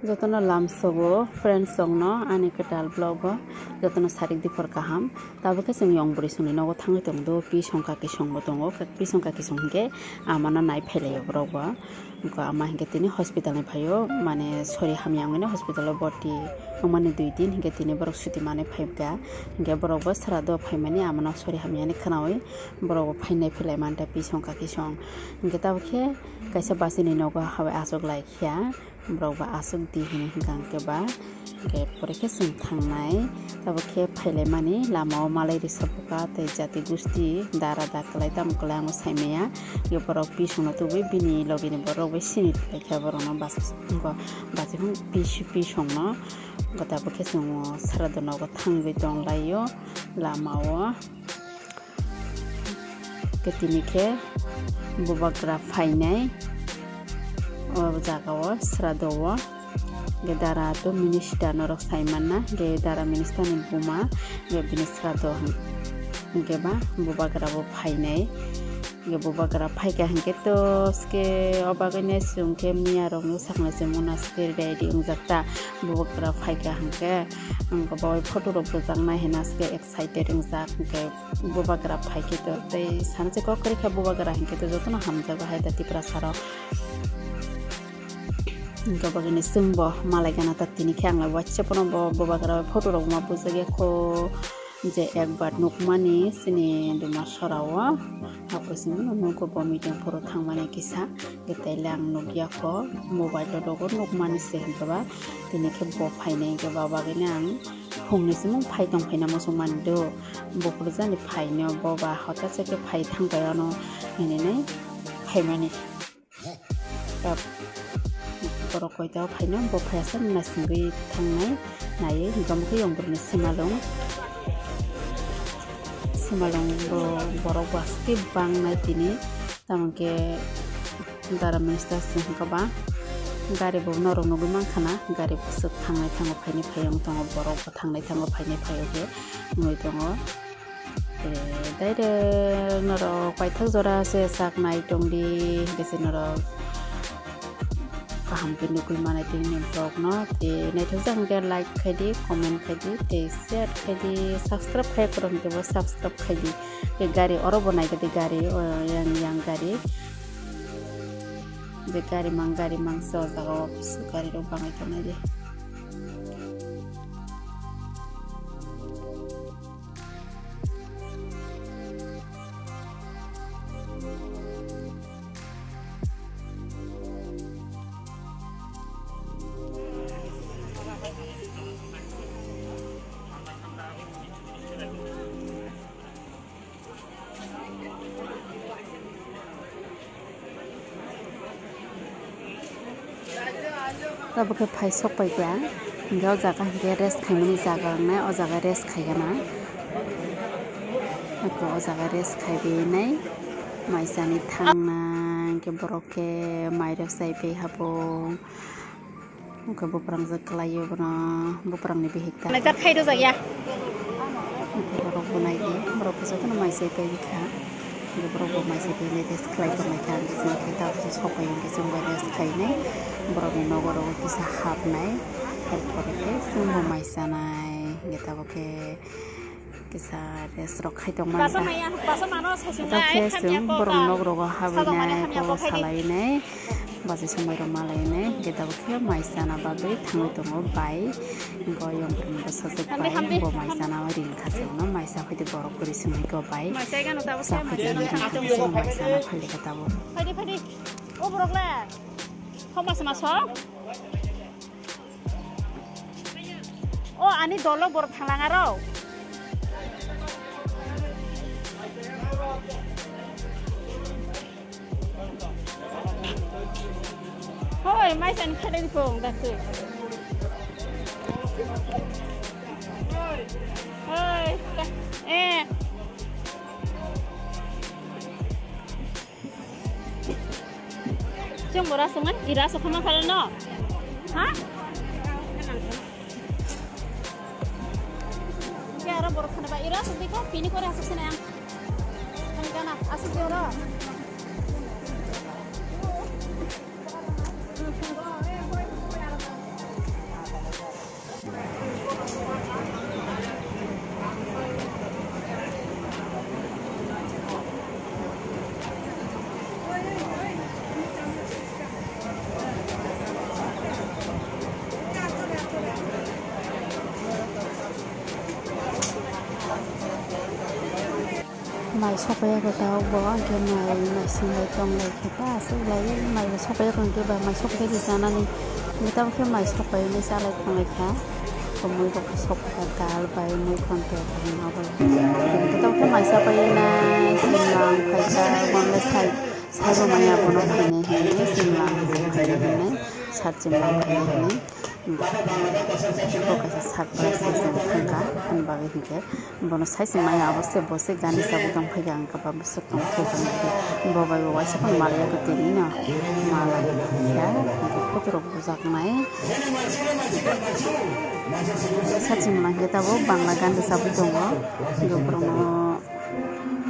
Jotono lamsogo friends songno ani ketal blogo jotono sarik dipor kaham tabo ke sing yong buri sungni nogo thangi tongdo pi songka ke songbo tongo pi songka ke songke amana nai phele brogo ko ama hingke tini hospital ni phayo mane sori hamyang ne hospital boti mane 2 din hingke tini borok suti mane phaibga hingke borok bo srado phaimani amana sori hamyani khanawi borok phainai phele manta pi songka ke song hingke tabo ke kaisa basini nogo hawe asok laikya borok ba asok di hini hingkang ke ba ke poreke sing thangnai tabo ke phaile mani lamao malai ri sabuka te jati gusti dara daklai tam klang saimeya yo borok pi songna tubi bini logini borok be sini lekha borok no bas ko basi hung pi songno gota bo ke sing sarado no go thangbi dong layo lamao ke tini ke bubagra phainai o jagao sradowo ge dara to minister norok saimana ge dara minister ni buma ge bini srado ge ba bubagra bo phainai ge bubagra phaika hangke to ske obagene sungke miya rong no sakna semuna ske ready ungjakta bubagra phaika hangke angko boy photo rok jangnai hena ske excited ungjak ge bubagra phaiki to tei sanche kokri kha bubagra hangke to jotono hamja ba haida tipra saro Ingka bagini sungbo malai gana tatini kyang la WhatsApp no bo bagra photo rok ma bujage ko je ekbar nukmani sini duma sorawa hakusini nuko bo meeting photo thangmani kisa getailang nugya ko mobile logo nukmani se hingba tini ke bo phainai ke baba gina ang phungni simung phai tong phaina mo sungman do bo purjani phaino bo ba hota se ke phai thangba no hini nei phaimani borok koita phaino bo phayasa nasingri thangnai naye hingam ke yongburni simalong bo borok baski bangnai tini tamke dara minister singka ba gari bo norong nogu mankhana gari busuk thangnai thango phaini phayong tongo borok bo thangnai thango phaini phayoge ngoi tongo daire noro paithak jora se saknai tongdi dese noro kaham ke nukui mana tini blog no te naithok jang ke like khaidi comment khaidi te share khaidi subscribe khai koron ke bo subscribe khaidi ke gari oro bonai ke gari yang gari de gari mang so jaga gari ro bangai tonai de tabo ke phai sok pai gya hingga jaga hingga rest khaimani jaga na o jaga rest khaigana ko o jaga rest khaibe nai maisani thangna ke borok ke mairok sai pe habo ko boprang ja klayo bana boprang ni behikta na jar khaido jaya borok bunai ge borok ke jotono maisai pe kha borok bo maisai pe ne rest khlai tonai kha sing ke ta sokai ke sing rest khainai borok ni nogoro kisa habnai erpore ke sumbo maisanai getabo ke kisa rest rok khai tong man ke sum borok nogoro go habnai ko salai nai basi samai ro malai nai getabo ke maisana babe thangai tongo bai goyong prem bo sajak bai bo maisana rin khase no maisa khide borok kori sumai ko bai sa khide maisana phali getabo phadi o borok la Koma sama so? Oh, ani dolo borok thalangaro. Hoi, mai san khale di pong datu. Hoi, Jom boras sungan, ira sokama kalau no, hah? Ya orang boras sana ba ira sokti ko, pini ko rasa sana yang, kan kana asal dia orang. mai sopaya ko tao bo ke mai singai tong lai kheta se lai mai sopaya ko ke ba mai sopaya di sana ni kita ke mai sopaya ni sa lai khang lai kha komui ko sopaya kal bai mui kon te na ba kita ke mai sopaya na simlang khaita bon le sai sai bo mai abono khine he simlang khine satjim lang khine Pokoknya saat berasa sengkangka, kan bagi hingga, bonus saya semaya abis bose gani sabu dong pegang ke babu sekong pegang ke, bawa siapa malah ke tirina, malah ya, aku terus busak naik. Saat semula kita bawa bangla gani sabu dong, gue promo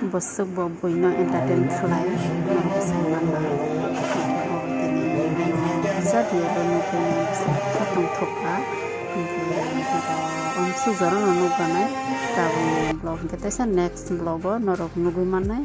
bosuk babu ino entertain kelai, mau saya bangla. Saat dia bermukul katong thopa on suzara no banai ta blog kita sa next blog no rok nugu manai